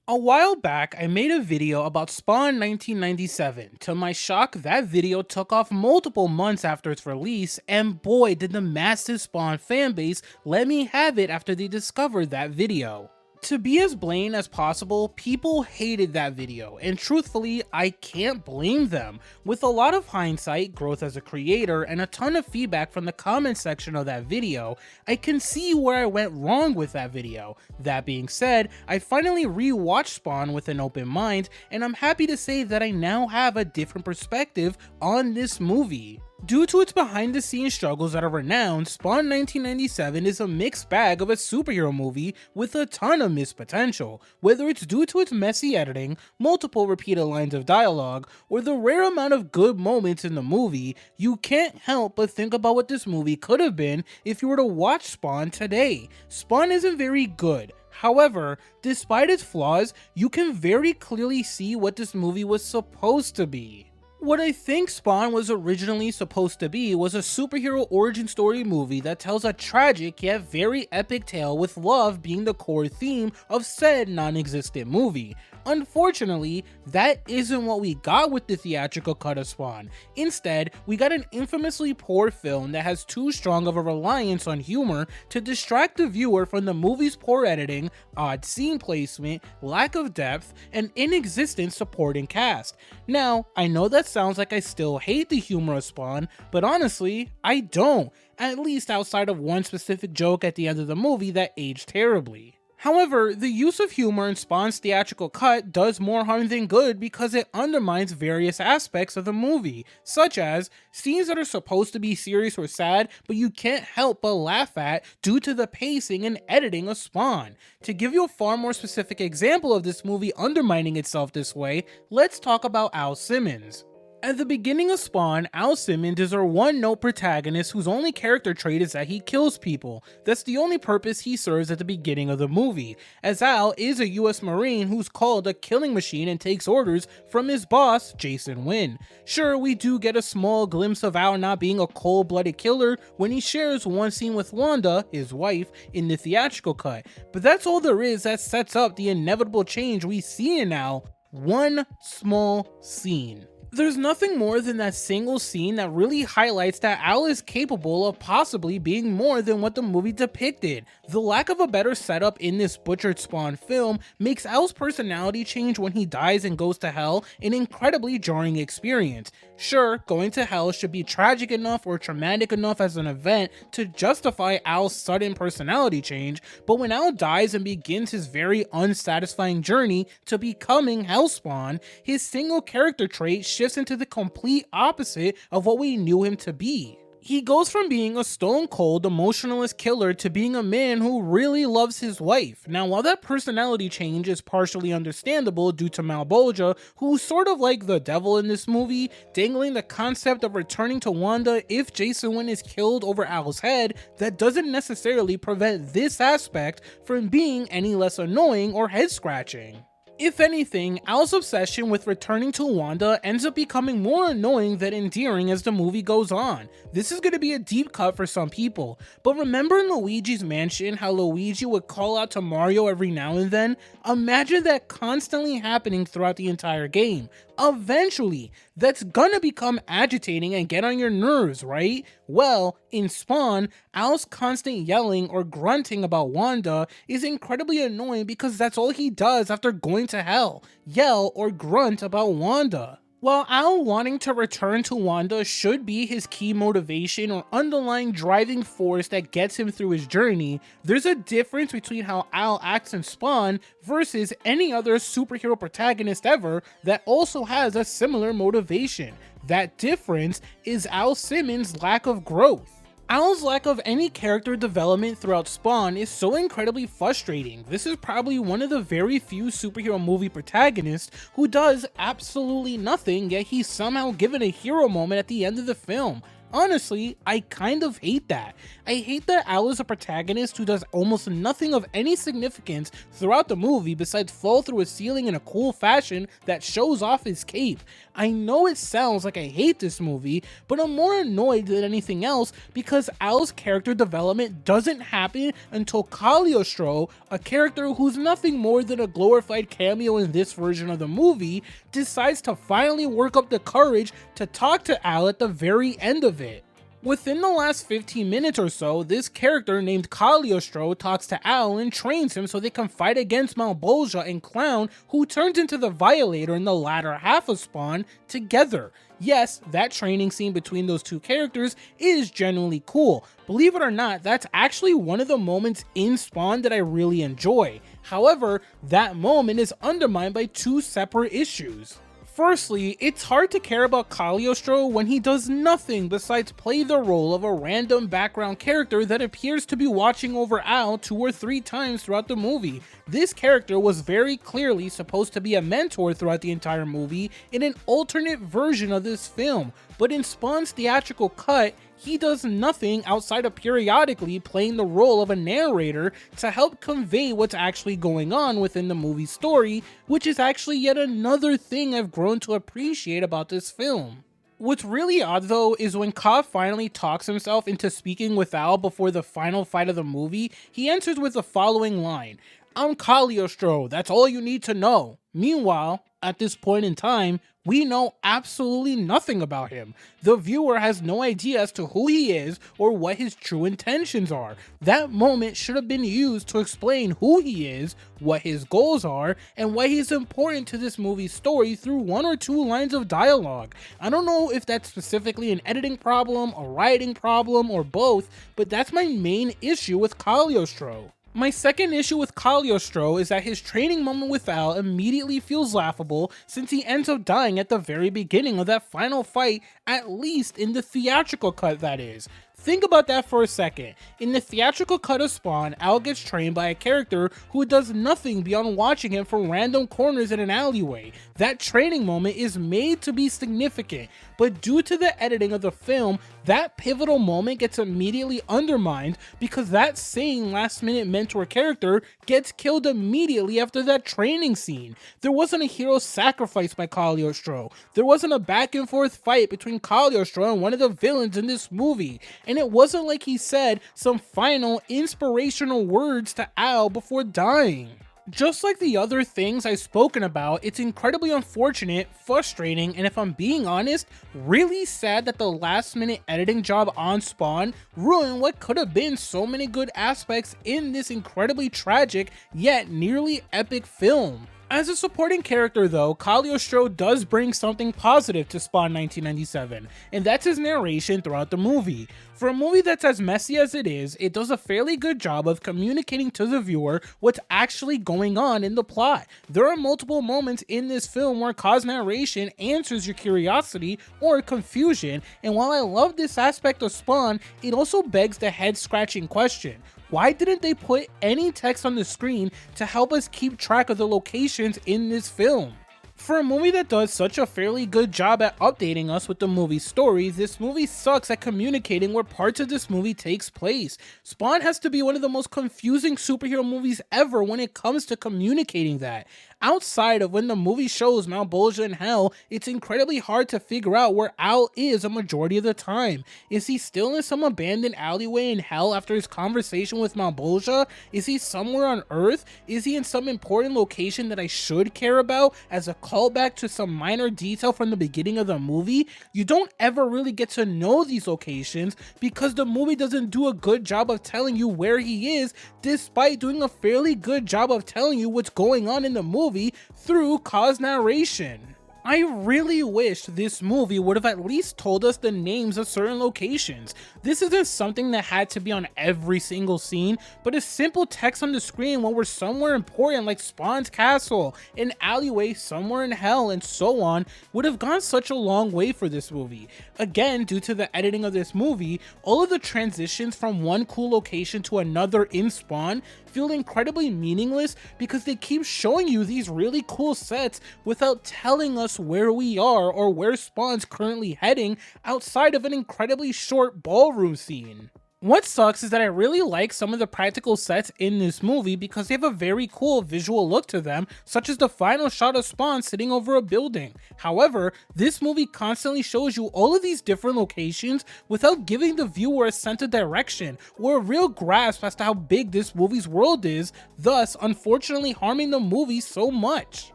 A while back, I made a video about Spawn 1997. To my shock, that video took off multiple months after its release, and boy did the massive Spawn fanbase let me have it after they discovered that video. To be as blatant as possible, people hated that video, and truthfully, I can't blame them. With a lot of hindsight, growth as a creator, and a ton of feedback from the comment section of that video, I can see where I went wrong with that video. That being said, I finally re-watched Spawn with an open mind, and I'm happy to say that I now have a different perspective on this movie. Due to its behind-the-scenes struggles that are renowned, Spawn 1997 is a mixed bag of a superhero movie with a ton of missed potential. Whether it's due to its messy editing, multiple repeated lines of dialogue, or the rare amount of good moments in the movie, you can't help but think about what this movie could have been if you were to watch Spawn today. Spawn isn't very good. However, despite its flaws, you can very clearly see what this movie was supposed to be. What I think Spawn was originally supposed to be was a superhero origin story movie that tells a tragic yet very epic tale, with love being the core theme of said non-existent movie. Unfortunately, that isn't what we got with the theatrical cut of Spawn. Instead, we got an infamously poor film that has too strong of a reliance on humor to distract the viewer from the movie's poor editing, odd scene placement, lack of depth, and inexistent supporting cast. Now, I know that sounds like I still hate the humor of Spawn, but honestly, I don't, at least outside of one specific joke at the end of the movie that aged terribly. However, the use of humor in Spawn's theatrical cut does more harm than good because it undermines various aspects of the movie, such as scenes that are supposed to be serious or sad, but you can't help but laugh at due to the pacing and editing of Spawn. To give you a far more specific example of this movie undermining itself this way, let's talk about Al Simmons. At the beginning of Spawn, Al Simmons is our one-note protagonist whose only character trait is that he kills people. That's the only purpose he serves at the beginning of the movie, as Al is a US Marine who's called a killing machine and takes orders from his boss, Jason Wynn. Sure, we do get a small glimpse of Al not being a cold-blooded killer when he shares one scene with Wanda, his wife, in the theatrical cut, but that's all there is that sets up the inevitable change we see in Al. One small scene. There's nothing more than that single scene that really highlights that Al is capable of possibly being more than what the movie depicted. The lack of a better setup in this butchered Spawn film makes Al's personality change when he dies and goes to hell an incredibly jarring experience. Sure, going to hell should be tragic enough or traumatic enough as an event to justify Al's sudden personality change, but when Al dies and begins his very unsatisfying journey to becoming Hellspawn, his single character trait shifts into the complete opposite of what we knew him to be. He goes from being a stone-cold, emotionless killer to being a man who really loves his wife. Now, while that personality change is partially understandable due to Malbolgia, who's sort of like the devil in this movie, dangling the concept of returning to Wanda if Jason Wynn is killed over Al's head, that doesn't necessarily prevent this aspect from being any less annoying or head-scratching. If anything, Al's obsession with returning to Wanda ends up becoming more annoying than endearing as the movie goes on. This is going to be a deep cut for some people, but remember in Luigi's Mansion how Luigi would call out to Mario every now and then? Imagine that constantly happening throughout the entire game. Eventually, that's gonna become agitating and get on your nerves, right? Well, in Spawn, Al's constant yelling or grunting about Wanda is incredibly annoying because that's all he does after going to hell, yell or grunt about Wanda. While Al wanting to return to Wanda should be his key motivation or underlying driving force that gets him through his journey, there's a difference between how Al acts in Spawn versus any other superhero protagonist ever that also has a similar motivation. That difference is Al Simmons' lack of growth. Al's lack of any character development throughout Spawn is so incredibly frustrating. This is probably one of the very few superhero movie protagonists who does absolutely nothing, yet he's somehow given a hero moment at the end of the film. Honestly, I kind of hate that. I hate that Al is a protagonist who does almost nothing of any significance throughout the movie besides fall through a ceiling in a cool fashion that shows off his cape. I know it sounds like I hate this movie, but I'm more annoyed than anything else because Al's character development doesn't happen until Cagliostro, a character who's nothing more than a glorified cameo in this version of the movie, decides to finally work up the courage to talk to Al at the very end of it. Within the last 15 minutes or so, this character named Cagliostro talks to Al and trains him so they can fight against Malbolgia and Clown, who turns into the Violator in the latter half of Spawn, together. Yes, that training scene between those two characters is genuinely cool. Believe it or not, that's actually one of the moments in Spawn that I really enjoy. However, that moment is undermined by two separate issues. Firstly, it's hard to care about Cagliostro when he does nothing besides play the role of a random background character that appears to be watching over Al 2 or 3 times throughout the movie. This character was very clearly supposed to be a mentor throughout the entire movie in an alternate version of this film, but in Spawn's theatrical cut, he does nothing outside of periodically playing the role of a narrator to help convey what's actually going on within the movie's story, which is actually yet another thing I've grown to appreciate about this film. What's really odd though is when Ka finally talks himself into speaking with Al before the final fight of the movie, he answers with the following line: "I'm Cagliostro, that's all you need to know." Meanwhile, at this point in time, we know absolutely nothing about him. The viewer has no idea as to who he is or what his true intentions are. That moment should have been used to explain who he is, what his goals are, and why he's important to this movie's story through 1 or 2 lines of dialogue. I don't know if that's specifically an editing problem, a writing problem, or both, but that's my main issue with Cagliostro. My second issue with Cagliostro is that his training moment with Al immediately feels laughable since he ends up dying at the very beginning of that final fight, at least in the theatrical cut that is. Think about that for a second. In the theatrical cut of Spawn, Al gets trained by a character who does nothing beyond watching him from random corners in an alleyway. That training moment is made to be significant, but due to the editing of the film, that pivotal moment gets immediately undermined because that same last-minute mentor character gets killed immediately after that training scene. There wasn't a hero sacrificed by Cagliostro. There wasn't a back-and-forth fight between Cagliostro and one of the villains in this movie. And it wasn't like he said some final inspirational words to Al before dying. Just like the other things I've spoken about, it's incredibly unfortunate, frustrating, and if I'm being honest, really sad that the last minute editing job on Spawn ruined what could have been so many good aspects in this incredibly tragic yet nearly epic film. As a supporting character though, Cagliostro does bring something positive to Spawn 1997, and that's his narration throughout the movie. For a movie that's as messy as it is, it does a fairly good job of communicating to the viewer what's actually going on in the plot. There are multiple moments in this film where Ka's narration answers your curiosity or confusion, and while I love this aspect of Spawn, it also begs the head-scratching question: why didn't they put any text on the screen to help us keep track of the locations in this film? For a movie that does such a fairly good job at updating us with the movie's story, this movie sucks at communicating where parts of this movie takes place. Spawn has to be one of the most confusing superhero movies ever when it comes to communicating that. Outside of when the movie shows Malbolgia in hell, it's incredibly hard to figure out where Al is a majority of the time. Is he still in some abandoned alleyway in hell after his conversation with Malbolgia? Is he somewhere on Earth? Is he in some important location that I should care about as a callback to some minor detail from the beginning of the movie? You don't ever really get to know these locations because the movie doesn't do a good job of telling you where he is, despite doing a fairly good job of telling you what's going on in the movie through Ka's narration. I really wish this movie would have at least told us the names of certain locations. This isn't something that had to be on every single scene, but a simple text on the screen when we're somewhere important like Spawn's castle, an alleyway somewhere in hell, and so on would have gone such a long way for this movie. Again, due to the editing of this movie, all of the transitions from one cool location to another in Spawn feel incredibly meaningless because they keep showing you these really cool sets without telling us guess where we are or where Spawn's currently heading outside of an incredibly short ballroom scene. What sucks is that I really like some of the practical sets in this movie because they have a very cool visual look to them, such as the final shot of Spawn sitting over a building. However, this movie constantly shows you all of these different locations without giving the viewer a sense of direction or a real grasp as to how big this movie's world is, thus unfortunately harming the movie so much.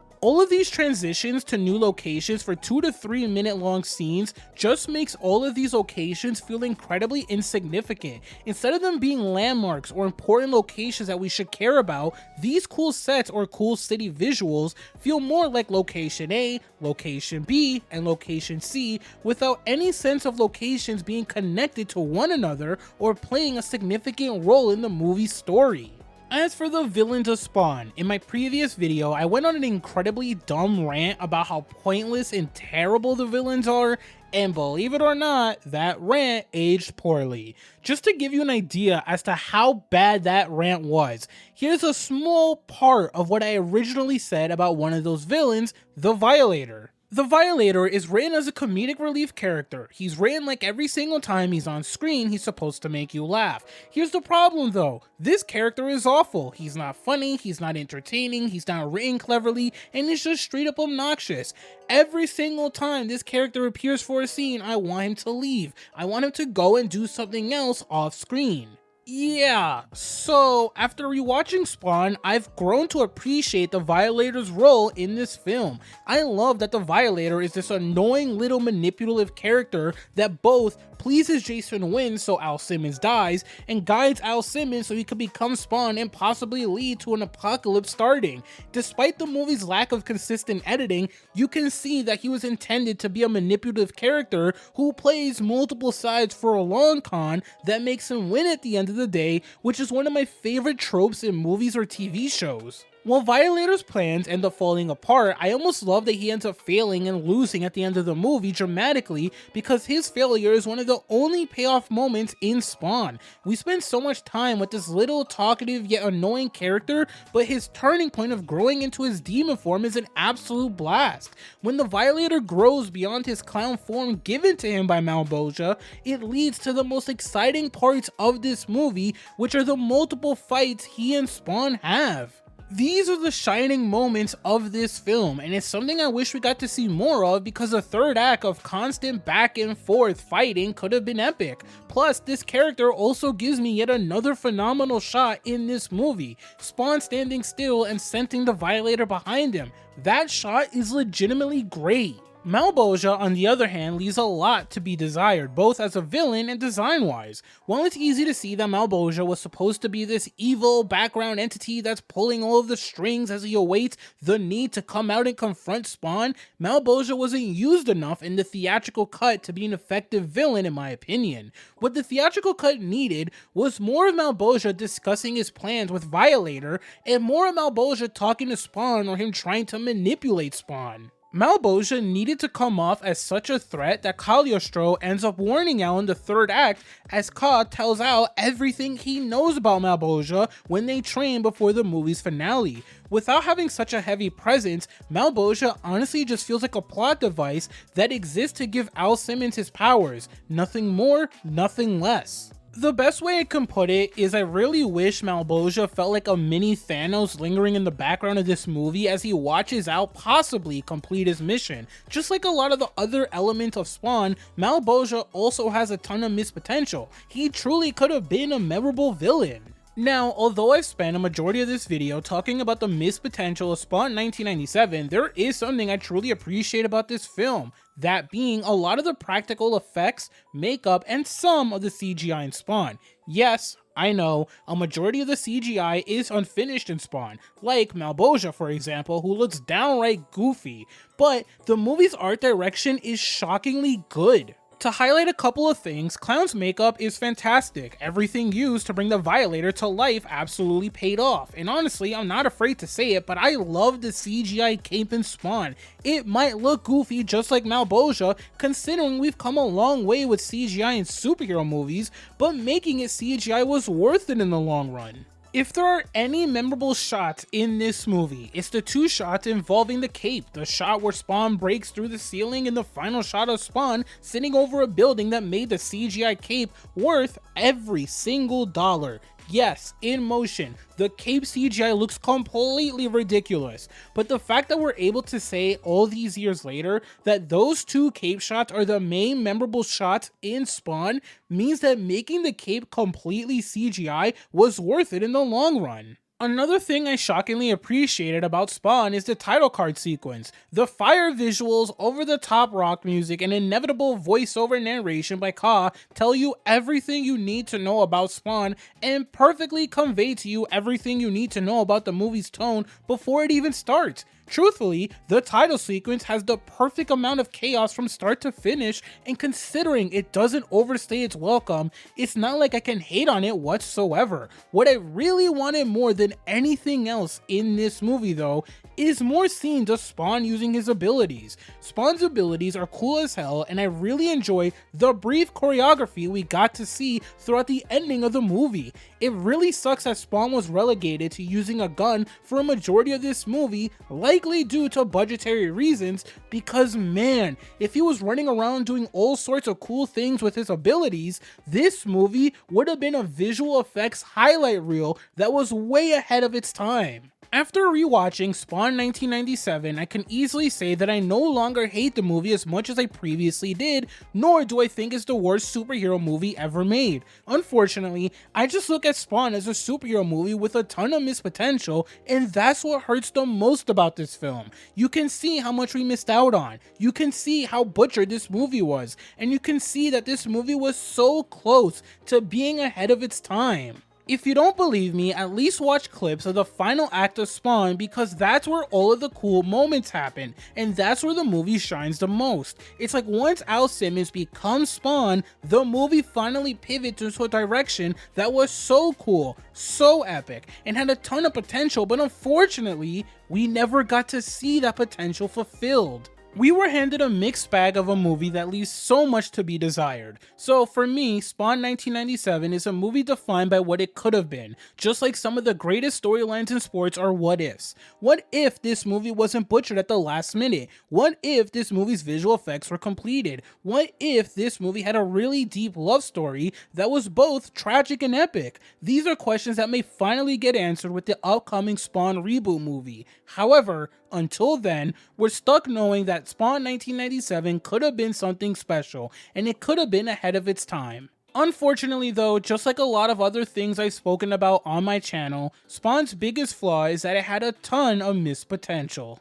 All of these transitions to new locations for 2 to 3 minute long scenes just makes all of these locations feel incredibly insignificant. Instead of them being landmarks or important locations that we should care about, these cool sets or cool city visuals feel more like location A, location B, and location C without any sense of locations being connected to one another or playing a significant role in the movie's story. As for the villains of Spawn, in my previous video, I went on an incredibly dumb rant about how pointless and terrible the villains are, and believe it or not, that rant aged poorly. Just to give you an idea as to how bad that rant was, here's a small part of what I originally said about one of those villains, the Violator. The Violator is written as a comedic relief character. He's written like every single time he's on screen, he's supposed to make you laugh. Here's the problem though, this character is awful. He's not funny, he's not entertaining, he's not written cleverly, and he's just straight up obnoxious. Every single time this character appears for a scene, I want him to leave. I want him to go and do something else off screen. Yeah, so after rewatching Spawn, I've grown to appreciate the Violator's role in this film. I love that the Violator is this annoying little manipulative character that both pleases Jason Wynn so Al Simmons dies, and guides Al Simmons so he could become Spawn and possibly lead to an apocalypse starting. Despite the movie's lack of consistent editing, you can see that he was intended to be a manipulative character who plays multiple sides for a long con that makes him win at the end of the day, which is one of my favorite tropes in movies or TV shows. While Violator's plans end up falling apart, I almost love that he ends up failing and losing at the end of the movie dramatically because his failure is one of the only payoff moments in Spawn. We spend so much time with this little talkative yet annoying character, but his turning point of growing into his demon form is an absolute blast. When the Violator grows beyond his clown form given to him by Malebolgia, it leads to the most exciting parts of this movie, which are the multiple fights he and Spawn have. These are the shining moments of this film, and it's something I wish we got to see more of because the third act of constant back and forth fighting could have been epic. Plus, this character also gives me yet another phenomenal shot in this movie, Spawn standing still and sensing the Violator behind him. That shot is legitimately great. Malebolgia, on the other hand, leaves a lot to be desired, both as a villain and design-wise. While it's easy to see that Malebolgia was supposed to be this evil background entity that's pulling all of the strings as he awaits the need to come out and confront Spawn, Malebolgia wasn't used enough in the theatrical cut to be an effective villain in my opinion. What the theatrical cut needed was more of Malebolgia discussing his plans with Violator, and more of Malebolgia talking to Spawn or him trying to manipulate Spawn. Malebolgia needed to come off as such a threat that Cagliostro ends up warning Al in the third act as Ka tells Al everything he knows about Malebolgia when they train before the movie's finale. Without having such a heavy presence, Malebolgia honestly just feels like a plot device that exists to give Al Simmons his powers. Nothing more, nothing less. The best way I can put it is I really wish Malebolgia felt like a mini Thanos lingering in the background of this movie as he watches Al possibly complete his mission. Just like a lot of the other elements of Spawn, Malebolgia also has a ton of missed potential. He truly could have been a memorable villain. Now, although I've spent a majority of this video talking about the missed potential of Spawn 1997, there is something I truly appreciate about this film. That being a lot of the practical effects, makeup, and some of the CGI in Spawn. Yes, I know, a majority of the CGI is unfinished in Spawn, like Malebolgia for example, who looks downright goofy, but the movie's art direction is shockingly good. To highlight a couple of things, Clown's makeup is fantastic. Everything used to bring the Violator to life absolutely paid off. And honestly, I'm not afraid to say it, but I love the CGI cape in Spawn. It might look goofy just like Malebolgia, considering we've come a long way with CGI in superhero movies, but making it CGI was worth it in the long run. If there are any memorable shots in this movie, it's the two shots involving the cape. The shot where Spawn breaks through the ceiling and the final shot of Spawn sitting over a building that made the CGI cape worth every single dollar. Yes, in motion, the cape CGI looks completely ridiculous, but the fact that we're able to say all these years later that those two cape shots are the main memorable shots in Spawn means that making the cape completely CGI was worth it in the long run. Another thing I shockingly appreciated about Spawn is the title card sequence. The fire visuals, over-the-top rock music, and inevitable voiceover narration by Ka tell you everything you need to know about Spawn and perfectly convey to you everything you need to know about the movie's tone before it even starts. Truthfully, the title sequence has the perfect amount of chaos from start to finish, and considering it doesn't overstay its welcome, it's not like I can hate on it whatsoever. What I really wanted more than anything else in this movie though is more scenes of Spawn using his abilities. Spawn's abilities are cool as hell, and I really enjoy the brief choreography we got to see throughout the ending of the movie. It really sucks that Spawn was relegated to using a gun for a majority of this movie, likely due to budgetary reasons, because man, if he was running around doing all sorts of cool things with his abilities, this movie would have been a visual effects highlight reel that was way ahead of its time. After rewatching Spawn 1997, I can easily say that I no longer hate the movie as much as I previously did, nor do I think it's the worst superhero movie ever made. Unfortunately, I just look at Spawn as a superhero movie with a ton of missed potential, and that's what hurts the most about this film. You can see how much we missed out on, you can see how butchered this movie was, and you can see that this movie was so close to being ahead of its time. If you don't believe me, at least watch clips of the final act of Spawn, because that's where all of the cool moments happen, and that's where the movie shines the most. It's like once Al Simmons becomes Spawn, the movie finally pivots into a direction that was so cool, so epic, and had a ton of potential, but unfortunately, we never got to see that potential fulfilled. We were handed a mixed bag of a movie that leaves so much to be desired. So for me, Spawn 1997 is a movie defined by what it could have been, just like some of the greatest storylines in sports are what ifs. What if this movie wasn't butchered at the last minute? What if this movie's visual effects were completed? What if this movie had a really deep love story that was both tragic and epic? These are questions that may finally get answered with the upcoming Spawn reboot movie. However, until then, we're stuck knowing that Spawn 1997 could have been something special, and it could have been ahead of its time. Unfortunately though, just like a lot of other things I've spoken about on my channel, Spawn's biggest flaw is that it had a ton of missed potential.